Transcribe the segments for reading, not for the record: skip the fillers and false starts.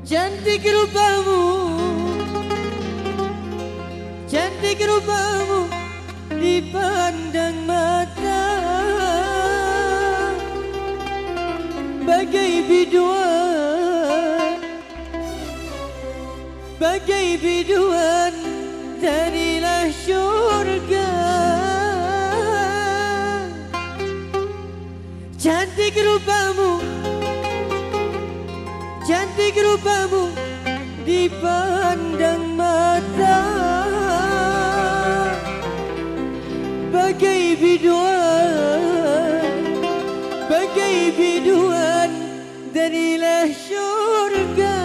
Cantik rupamu, cantik rupamu dipandang mata, bagai biduan, bagai biduan darilah syurga. Cantik rupamu, cantik rupamu dipandang mata, bagai biduan, bagai biduan darilah syurga.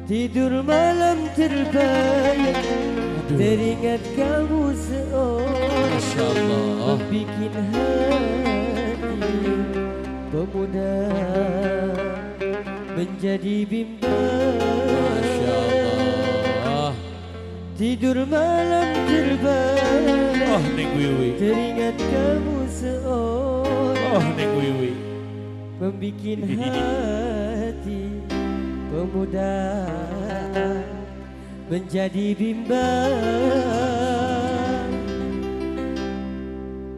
Tidur malam terbayang, teringat kamu seorang, Masya Allah. membikin hati pemuda menjadi bimbang. Masya Allah. Tidur malam terbayang, Oh Neng Wiwi, teringat kamu seorang, oh Neng Wiwi. membikin hati pemuda menjadi bimbang.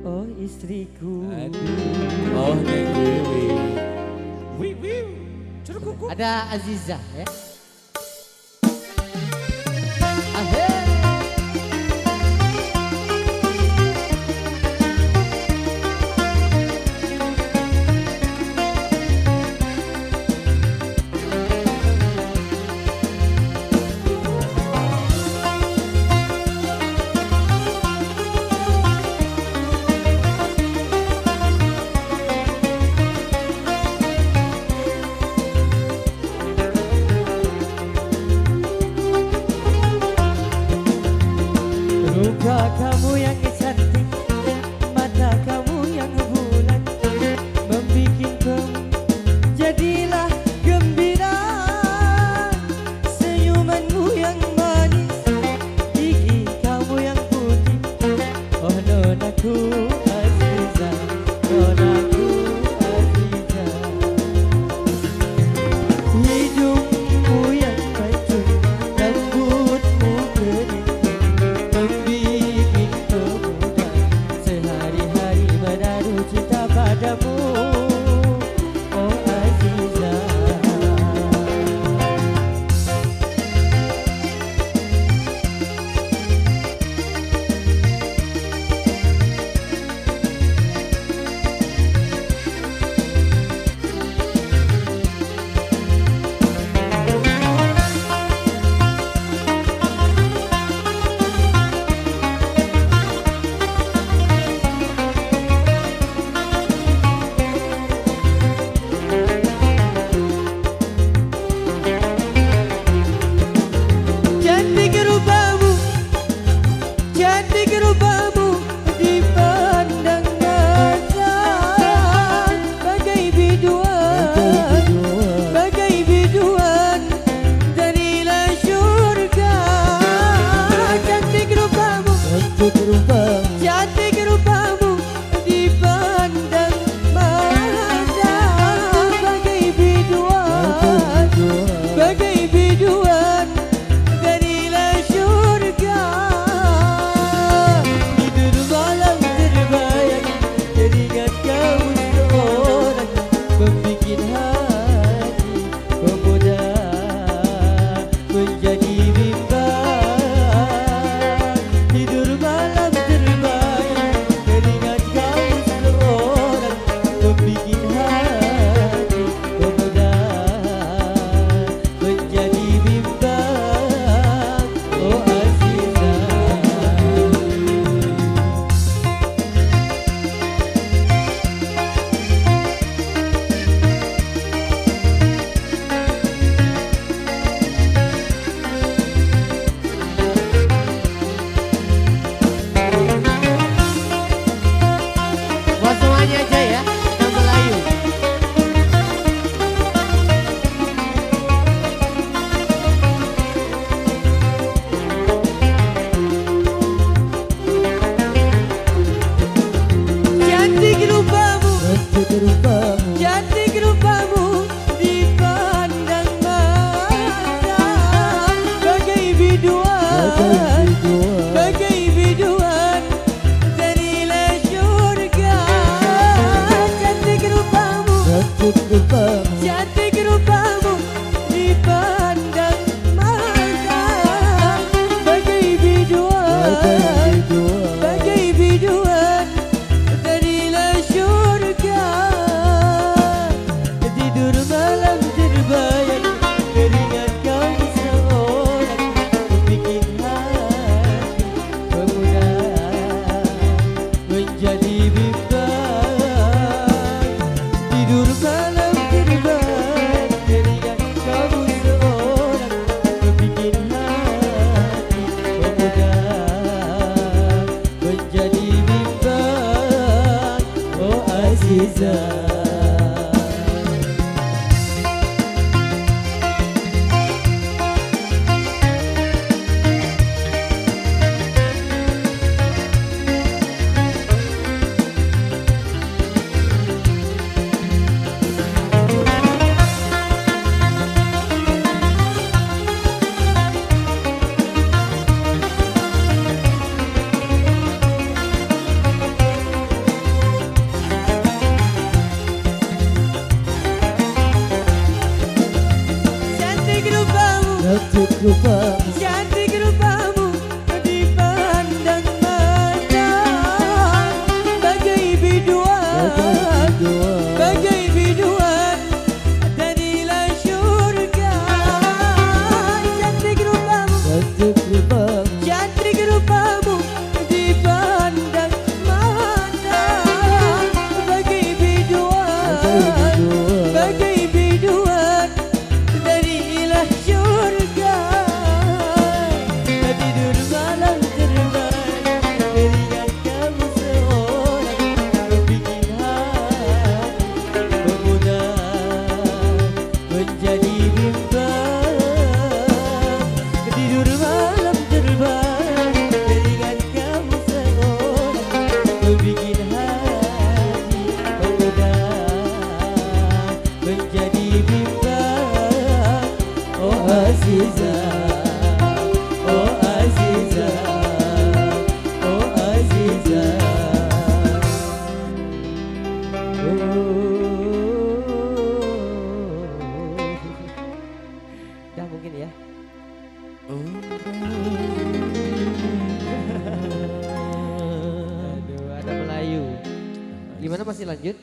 Oh istriku, Oh Neng Wiwi. Wiwi, curug kuku. ada Aziza ya. Ahe. bagai biduan darilah syurga. Tidur malam terbayang teringat kau seorang bikin hati pemuda menjadi bimbang. Tidur malam terbayang teringat kau seorang bikin hati pemuda menjadi bimbang. Oh Azizah, cantik rupamu, cantik rupamu dipandang mata, bagai biduan, bagai biduan darilah syurga. Cantik rupamu, cantik rupamu dipandang mata, bagai biduan, bagai biduan darilah syurga. Tidur malam terbayang teringat kamu seorang bikin hati pemuda menjadi bimbang. Tidur malam terbayang teringat kamu seorang bikin hati pemuda menjadi bimbang. Oh Azizah, oh Azizah, oh Azizah. Dah mungkin ya. Aduh, ada Melayu. Gimana masih lanjut?